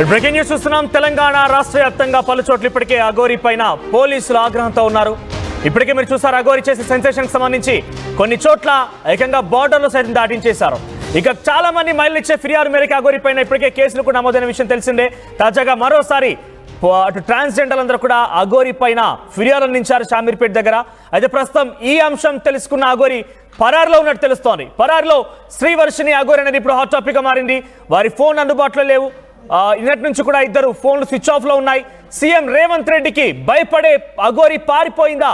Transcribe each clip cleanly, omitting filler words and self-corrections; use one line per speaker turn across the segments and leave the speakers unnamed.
Breaking news చూస్తున్నాం. తెలంగాణ రాష్ట్ర వ్యాప్తంగా పలు చోట్ల ఇప్పటికే అఘోరి పైన పోలీసులు ఆగ్రహంతో ఉన్నారు. ఇప్పటికే మీరు చూసారు అఘోరి చేసే సెన్సేషన్ సంబంధించి కొన్ని చోట్ల ఏకంగా బార్డర్లు సైతం దాటించేశారు. ఇక చాలా మంది మహిళలు ఇచ్చే ఫిర్యాదు మేరకు అఘోరి పైన ఇప్పటికే కేసులు కూడా నమోదైన విషయం తెలిసిందే. తాజాగా మరోసారి అటు ట్రాన్స్జెండర్ అందరూ కూడా అఘోరి పైన ఫిర్యాదు అందించారు షామీర్పేట దగ్గర. అయితే ప్రస్తుతం ఈ అంశం తెలుసుకున్న అఘోరి పరారులో ఉన్నట్టు తెలుస్తోంది. పరారులో శ్రీవర్షిని అఘోరి అనేది ఇప్పుడు హాట్ టాపిక్ గా మారింది. వారి ఫోన్ అందుబాటులో లేవు. ఇన్నటి నుంచి కూడా ఇద్దరు ఫోన్లు స్విచ్ ఆఫ్ లో ఉన్నాయి. సీఎం రేవంత్ రెడ్డికి భయపడే అఘోరి పారిపోయిందా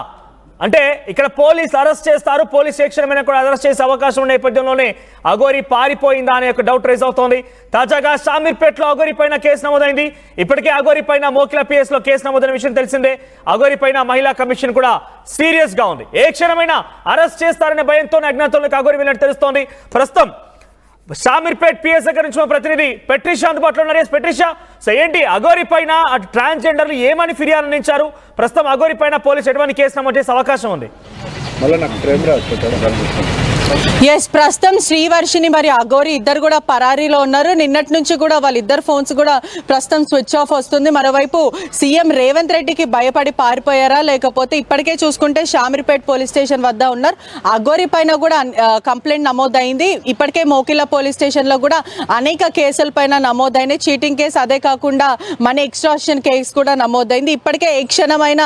అంటే ఇక్కడ పోలీసు అరెస్ట్ చేస్తారు, పోలీస్ సెక్షన్ కూడా అరెస్ట్ చేసే అవకాశం ఉన్న నేపథ్యంలోనే అఘోరి పారిపోయిందా అనే ఒక డౌట్ రైజ్ అవుతోంది. తాజాగా షామీర్పేటలో అఘోరి పైన కేసు నమోదైంది. ఇప్పటికే అఘోరి పైన మోకిల పిఎస్ లో కేసు నమోదైన విషయం తెలిసిందే. అఘోరి పైన మహిళా కమిషన్ కూడా సీరియస్ గా ఉంది. ఏ క్షణమైనా అరెస్ట్ చేస్తారనే భయంతోనే అజ్ఞాతంలోకి అఘోరి వెళ్ళినట్టు తెలుస్తోంది. ప్రస్తుతం షామీర్పేట్ పిఎస్ దగ్గర నుంచి మా ప్రతినిధి పెట్రిషా అందుబాటులో ఉన్నారు. పెట్రిషా, సో ఏంటి అఘోరి పైన అటు ట్రాన్స్జెండర్లు ఏమని ఫిర్యాదు అందించారు? ప్రస్తుతం అఘోరి పైన పోలీసు ఎటువంటి కేసు నమోదు చేసే అవకాశం ఉంది?
ఎస్, ప్రస్తుతం శ్రీవర్షిని మరి అఘోరి ఇద్దరు కూడా పరారీలో ఉన్నారు. నిన్నటి నుంచి కూడా వాళ్ళిద్దరు ఫోన్స్ కూడా ప్రస్తుతం స్విచ్ ఆఫ్ వస్తుంది. మరోవైపు సీఎం రేవంత్ రెడ్డికి భయపడి పారిపోయారా లేకపోతే ఇప్పటికే చూసుకుంటే షామీర్పేట్ పోలీస్ స్టేషన్ వద్ద ఉన్నారు. అఘోరి పైన కూడా కంప్లైంట్ నమోదైంది. ఇప్పటికే మోకిల పోలీస్ స్టేషన్ లో కూడా అనేక కేసుల పైన నమోదైనాయి. చీటింగ్ కేసు, అదే కాకుండా మనీ ఎక్స్ట్రాక్షన్ కేసు కూడా నమోదైంది. ఇప్పటికే ఏ క్షణమైన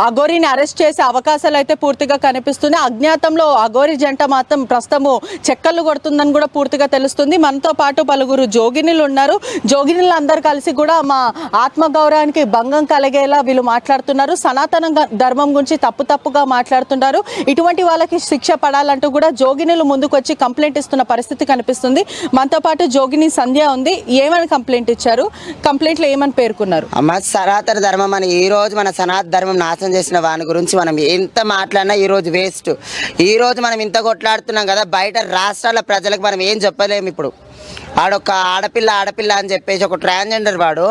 అఘోరిని అరెస్ట్ చేసే అవకాశాలు అయితే పూర్తిగా కనిపిస్తున్నాయి. అజ్ఞాతంలో అఘోరి జంట మాత్రం ప్రస్తుతము చెక్కలు కొడుతుందని కూడా పూర్తిగా తెలుస్తుంది. మనతో పాటు పలువురు జోగినులు ఉన్నారు. జోగినులు అందరు కలిసి కూడా మా ఆత్మగౌరవానికి భంగం కలిగేలా వీళ్ళు మాట్లాడుతున్నారు. సనాతన ధర్మం గురించి తప్పుగా మాట్లాడుతున్నారు. ఇటువంటి వాళ్ళకి శిక్ష పడాలంటూ కూడా జోగినులు ముందుకు వచ్చి కంప్లైంట్ ఇస్తున్న పరిస్థితి కనిపిస్తుంది. మనతో పాటు జోగిని సంధ్య ఉంది. ఏమని కంప్లైంట్ ఇచ్చారు? కంప్లైంట్ లో ఏమని పేర్కొన్నారు?
అమ్మ, సనాతన ధర్మం అని ఈ రోజు మన సనాతన ధర్మం నాశనం చేసిన వాని గురించి మనం ఎంత మాట్లాడినా ఈ రోజు వేస్ట్. ఈ రోజు మనం ఇంత కొట్లాడుతున్నాం కదా, బయట రాష్ట్రాల ప్రజలకు మనం ఏం చెప్పలేము. ఇప్పుడు ఆడొక ఆడపిల్ల అని చెప్పేసి ఒక ట్రాన్స్జెండర్ వాడు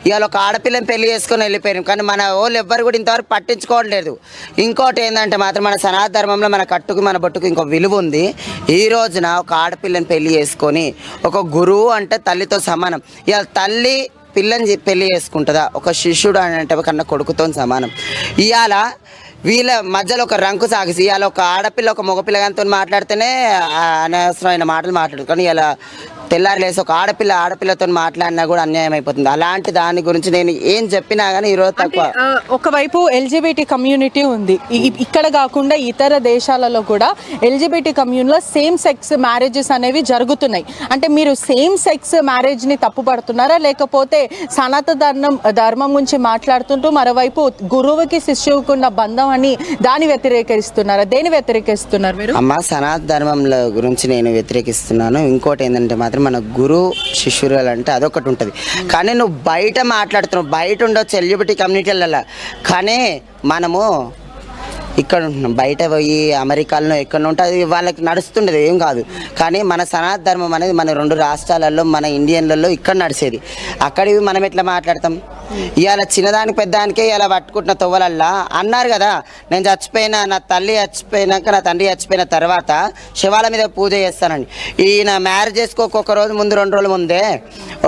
ఇవాళ ఒక ఆడపిల్లని పెళ్లి చేసుకొని వెళ్ళిపోయారు. కానీ మన వాళ్ళు ఎవ్వరు కూడా ఇంతవరకు పట్టించుకోవట్లేదు. ఇంకోటి ఏంటంటే మాత్రం మన సనాతన ధర్మంలో మన కట్టుకు మన బొట్టుకు ఇంకో విలువ ఉంది. ఈ రోజున ఒక ఆడపిల్లని పెళ్లి చేసుకొని ఒక గురువు అంటే తల్లితో సమానం. ఇవాళ తల్లి పిల్లని పెళ్లి చేసుకుంటుందా? ఒక శిష్యుడు అని అంటే కన్నా కొడుకుతో సమానం. ఇవాళ వీళ్ళ మధ్యలో ఒక రంకు సాగిసి ఇవాళ ఒక ఆడపిల్ల ఒక మగపిల్లగానితో మాట్లాడితేనే అనవసరమైన మాటలు మాట్లాడు. కానీ ఇలా తెల్లారి లేసి ఒక ఆడపిల్లతో మాట్లాడినా కూడా అన్యాయం అయిపోతుంది. అలాంటి దాని గురించి నేను ఏం చెప్పినా కానీ ఈరోజు తక్కువ.
ఒకవైపు ఎల్జిబిటీ కమ్యూనిటీ ఉంది. ఇక్కడ కాకుండా ఇతర దేశాలలో కూడా ఎల్జిబిటీ కమ్యూనిటీలో సేమ్ సెక్స్ మ్యారేజెస్ అనేవి జరుగుతున్నాయి. అంటే మీరు సేమ్ సెక్స్ మ్యారేజ్ ని తప్పుపడుతున్నారా లేకపోతే సనాతన ధర్మం గురించి మాట్లాడుతుంటూ మరోవైపు గురువుకి శిష్యుకున్న బంధం అని దాన్ని వ్యతిరేకిస్తున్నారా? దేని వ్యతిరేకిస్తున్నారు మీరు?
అమ్మ, సనాతన ధర్మంలో గురించి నేను వ్యతిరేకిస్తున్నాను. ఇంకోటి ఏంటంటే మాత్రం మన గురు శిష్యురాలు అంటే అదొకటి ఉంటుంది. కానీ నువ్వు బయట మాట్లాడుతున్నావు, బయట ఉండొచ్చు ఎల్జిబిటీ కమ్యూనిటీలలో, కానీ మనము ఇక్కడ ఉంటున్నాం. బయట పోయి అమెరికాలో ఎక్కడ ఉంటే అది వాళ్ళకి నడుస్తుండేది ఏం కాదు. కానీ మన సనాతన ధర్మం అనేది మన రెండు రాష్ట్రాలలో మన ఇండియన్లలో ఇక్కడ నడిచేది. అక్కడివి మనం ఎట్లా మాట్లాడతాం? ఇవాళ చిన్నదానికి పెద్దదానికే ఇలా పట్టుకుంటున్న తొవ్వలల్లా అన్నారు కదా, నేను చచ్చిపోయినా, నా తల్లి చచ్చిపోయినాక నా తండ్రి చచ్చిపోయిన తర్వాత శివాల మీద పూజ చేస్తానండి. ఈయన మ్యారేజ్ చేసుకోక రోజు ముందు 2 రోజుల ముందే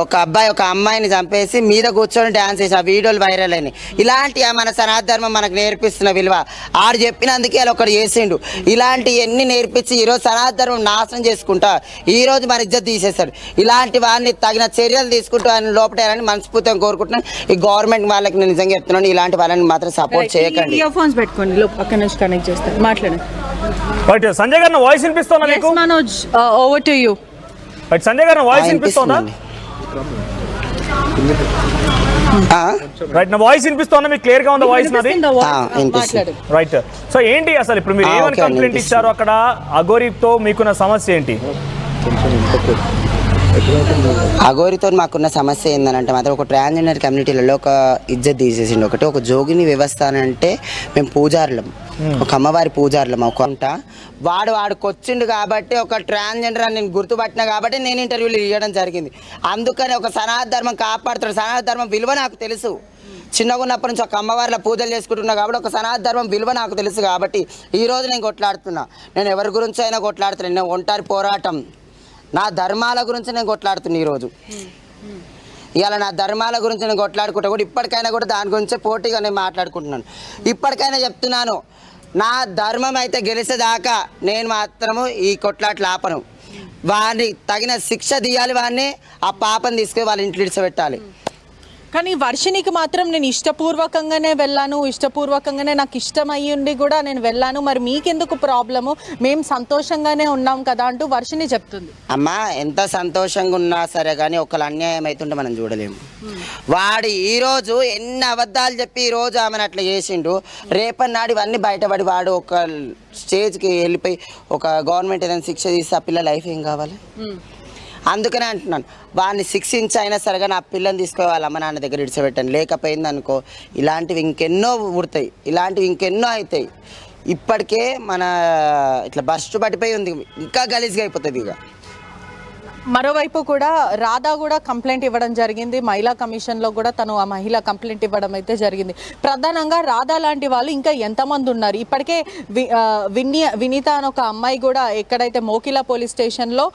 ఒక అబ్బాయి ఒక అమ్మాయిని చంపేసి మీద కూర్చొని డ్యాన్స్ చేసి ఆ వీడియోలు వైరల్ అయినాయి. ఇలాంటి మన సనాతన ధర్మం మనకు నేర్పిస్తున్న విలువ ఆడు చెప్పినందుకే అలా ఒకటి చేసిండు. ఇలాంటివన్నీ నేర్పించి ఈరోజు సనాతన ధర్మం నాశనం చేసుకుంటా ఈరోజు మన ఇజ్జత్ తీసేస్తాడు. ఇలాంటి వారిని తగిన చర్యలు తీసుకుంటూ ఆయన లోపటారని మనస్ఫూర్తిగా కోరుకుంటున్నాను. ఈ గవర్నమెంట్ వాళ్ళకి నేను నిజంగా చెప్తున్నాను, ఇలాంటి వాళ్ళని మాత్రం సపోర్ట్ చేయకండి.
సంజయ్ గారు వాయిస్ వినిపిస్తుందా మీకు?
Manoj, over to you.
Sanjay గారు వాయిస్ వినిపిస్తుందా? రైట్, నా వాయిస్ వినిపిస్తుందా మీకు? క్లియర్ గా ఉందా వాయిస్ నాది? రైట్. సో ఏంటి అసలు ఇప్పుడు మీరు ఏమని కంప్లైంట్ ఇచ్చారు అక్కడ అఘోరితో? మీకున్న సమస్య ఏంటి?
అఘోరితో మాకున్న సమస్య ఏంటంటే మాత్రం ఒక ట్రాన్స్జెండర్ కమ్యూనిటీలలో ఒక ఇజ్జత్ తీసేసిండు. ఒక జోగిని వ్యవస్థ అంటే మేము పూజారులం, ఒక అమ్మవారి పూజారులం. ఒక వాడుకి వచ్చిండు కాబట్టి ఒక ట్రాన్స్జెండర్ అని నేను గుర్తుపట్టినా కాబట్టి నేను ఇంటర్వ్యూలు ఇవ్వడం జరిగింది. అందుకని ఒక సనాతన ధర్మం కాపాడుతాడు. సనాతన ధర్మం విలువ నాకు తెలుసు. చిన్నగా ఉన్నప్పటి నుంచి ఒక అమ్మవారిలో పూజలు చేసుకుంటున్నా కాబట్టి ఒక సనాతన ధర్మం విలువ నాకు తెలుసు. కాబట్టి ఈరోజు నేను కొట్లాడుతున్నా. నేను ఎవరి గురించి అయినా కొట్లాడుతున్నాను. నేను ఒంటరి పోరాటం, నా ధర్మాల గురించి నేను కొట్లాడుతున్నా ఈరోజు. ఇవాళ నా ధర్మాల గురించి నేను కొట్లాడుకుంటా కూడా ఇప్పటికైనా కూడా దాని గురించే పోటీగా నేను మాట్లాడుకుంటున్నాను. ఇప్పటికైనా చెప్తున్నాను, నా ధర్మం అయితే గెలిచేదాకా నేను మాత్రము ఈ కొట్లాట్లు ఆపను. వాడిని తగిన శిక్ష తీయాలి, వాడిని ఆ పాపని తీసుకొని వాళ్ళ ఇంట్లో ఇడిచిపెట్టాలి.
కానీ వర్షినికి మాత్రం నేను ఇష్టపూర్వకంగానే వెళ్ళాను, ఇష్టపూర్వకంగానే నాకు ఇష్టం అయ్యిండి కూడా నేను వెళ్ళాను, మరి మీకెందుకు ప్రాబ్లము, మేము సంతోషంగానే ఉన్నాం కదా అంటూ వర్షిని చెప్తుంది.
అమ్మా ఎంత సంతోషంగా ఉన్నా సరే కానీ ఒకళ్ళు అన్యాయం అవుతుంటే మనం చూడలేము. వాడు ఈరోజు ఎన్ని అబద్ధాలు చెప్పి ఈరోజు ఆమెను అట్లా చేసిండు, రేపన్నాడు ఇవన్నీ బయటపడి వాడు ఒక స్టేజ్కి వెళ్ళిపోయి ఒక గవర్నమెంట్ ఏదైనా శిక్ష తీస్తే ఆ పిల్ల లైఫ్ ఏం కావాలి? అందుకనే అంటున్నాను, వాడిని శిక్షించి అయినా సరిగా నా పిల్లని తీసుకొని వాళ్ళ అమ్మ నాన్న దగ్గర ఇడిచిపెట్టాను. లేకపోయింది అనుకో ఇలాంటివి ఇంకెన్నో పుడతాయి, ఇలాంటివి ఇంకెన్నో అవుతాయి. ఇప్పటికే మన ఇట్లా బస్టు పట్టిపోయి ఉంది, ఇంకా గలీజ్గా అయిపోతుంది. ఇక
మరోవైపు కూడా రాధా కూడా కంప్లైంట్ ఇవ్వడం జరిగింది. మహిళా కమిషన్లో కూడా తను ఆ మహిళ కంప్లైంట్ ఇవ్వడం అయితే జరిగింది. ప్రధానంగా రాధా లాంటి వాళ్ళు ఇంకా ఎంతమంది ఉన్నారు? ఇప్పటికే వినీత అని ఒక అమ్మాయి కూడా ఎక్కడైతే మోకిలా పోలీస్ స్టేషన్లో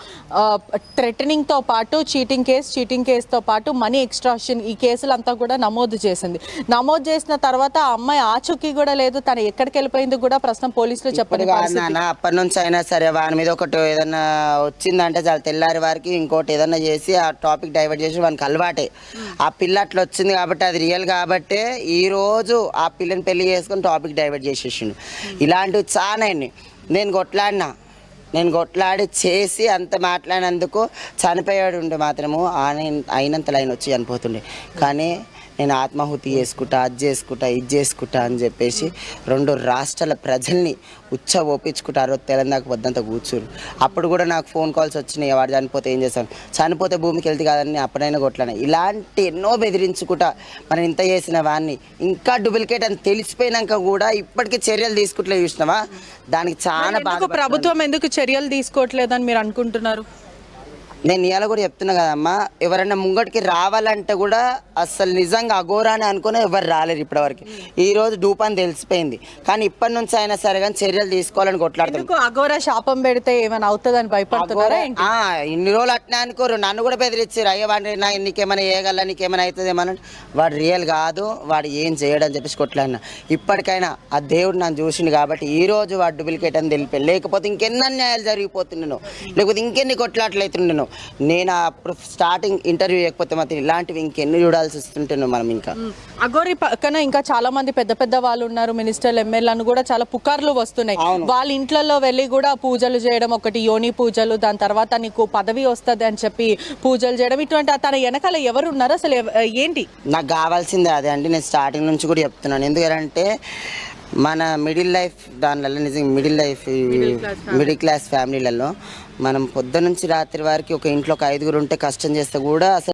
థ్రెటనింగ్తో పాటు చీటింగ్ కేసుతో పాటు మనీ ఎక్స్ట్రాక్షన్ ఈ కేసులంతా కూడా నమోదు చేసింది. నమోదు చేసిన తర్వాత ఆ అమ్మాయి ఆచూకీ కూడా లేదు, తను ఎక్కడికి వెళ్ళిపోయింది కూడా ప్రస్తుతం పోలీసులు చెప్పని
నాన్న అప్పటి నుంచి అయినా సరే వాని మీద ఒకటి ఏదన్నా వచ్చిందంటే చాలా తెల్లారి వారికి ఇంకోటి ఏదన్నా చేసి ఆ టాపిక్ డైవర్ట్ చేసి వానికి అలవాటే. ఆ పిల్ల అట్లా వచ్చింది కాబట్టి అది రియల్ కాబట్టే ఈరోజు ఆ పిల్లని పెళ్లి చేసుకొని టాపిక్ డైవర్ట్ చేసేసిండు. ఇలాంటివి చాలా నేను కొట్లాడి చేసి అంత మాట్లాడినందుకు చనిపోయాడు ఉండే మాత్రము అయినంత లైన్ వచ్చి చనిపోతుండే. కానీ నేను ఆత్మాహుతి చేసుకుంటా, ఇది చేసుకుంటా అని చెప్పేసి 2 రాష్ట్రాల ప్రజల్ని ఒప్పించుకుంటా. ఆ రోజు తెలంగాణకు వద్దంతా కూర్చురు. అప్పుడు కూడా నాకు ఫోన్ కాల్స్ వచ్చినాయి, వాడు చనిపోతే ఏం చేస్తాను, చనిపోతే భూమికి వెళ్తే కాదని అప్పుడైనా కొట్లాను. ఇలాంటి ఎన్నో బెదిరించుకుంటా మనం ఇంత చేసిన వాడిని ఇంకా డూప్లికేట్ అని తెలిసిపోయినాక కూడా ఇప్పటికీ చర్యలు తీసుకుంటలే చూసినావా? దానికి చాలా బాగా
ప్రభుత్వం ఎందుకు చర్యలు తీసుకోవట్లేదని మీరు అనుకుంటున్నారు?
నేను ఇవాళ కూడా చెప్తున్నా కదమ్మా, ఎవరైనా ముంగటికి రావాలంటే కూడా అసలు నిజంగా అఘోరా అని అనుకుని ఎవరు రాలేరు ఇప్పటివరకు. ఈరోజు డూప్ అని తెలిసిపోయింది, కానీ ఇప్పటి నుంచి అయినా సరే కానీ చర్యలు తీసుకోవాలని కొట్లాడుతాం.
అఘోరా శాపం పెడితే ఏమైనా అవుతుందని భయపడుతున్నారా?
ఇన్ని రోజులు అట్నే అనుకోరు, నన్ను కూడా బెదిరించారు. అయ్యో వాడిని నీకేమైనా చేయగల, నీకేమైనా అవుతుంది ఏమన్నా. వాడు రియల్ కాదు, వాడు ఏం చేయడని చెప్పేసి కొట్లాడినా. ఇప్పటికైనా ఆ దేవుడు నన్ను చూసిండు కాబట్టి ఈరోజు వాడు డూప్లికేట్ అని తెలిపాను. లేకపోతే ఇంకెన్ని అన్యాయాలు జరిగిపోతున్నాను, లేకపోతే ఇంకెన్ని కొట్లాట్లు అవుతున్నాను. నేను అప్పుడు స్టార్టింగ్ ఇంటర్వ్యూ చేయకపోతే మాత్రం ఇలాంటివి ఇంకెన్ని చూడాల్సి వస్తుంటాను మనం. ఇంకా
అఘోరి పక్కన ఇంకా చాలా మంది పెద్ద వాళ్ళు ఉన్నారు, మినిస్టర్లు, ఎమ్మెల్యేలను కూడా చాలా పుకార్లు వస్తున్నాయి. వాళ్ళ ఇంట్లలో వెళ్ళి కూడా పూజలు చేయడం, ఒకటి యోని పూజలు, దాని తర్వాత నీకు పదవి వస్తుంది అని చెప్పి పూజలు చేయడం, ఇటువంటి తన వెనకాల ఎవరు ఉన్నారు అసలు ఏంటి?
నాకు కావాల్సిందే అదే అండి. నేను స్టార్టింగ్ నుంచి కూడా చెప్తున్నాను, ఎందుకంటే మన మిడిల్ లైఫ్ దానిలలో నిజంగా మిడిల్ క్లాస్ ఫ్యామిలీలలో మనం పొద్దు నుంచి రాత్రి వారికి ఒక ఇంట్లో ఒక 5 ఉంటే కష్టం చేస్తే కూడా అసలు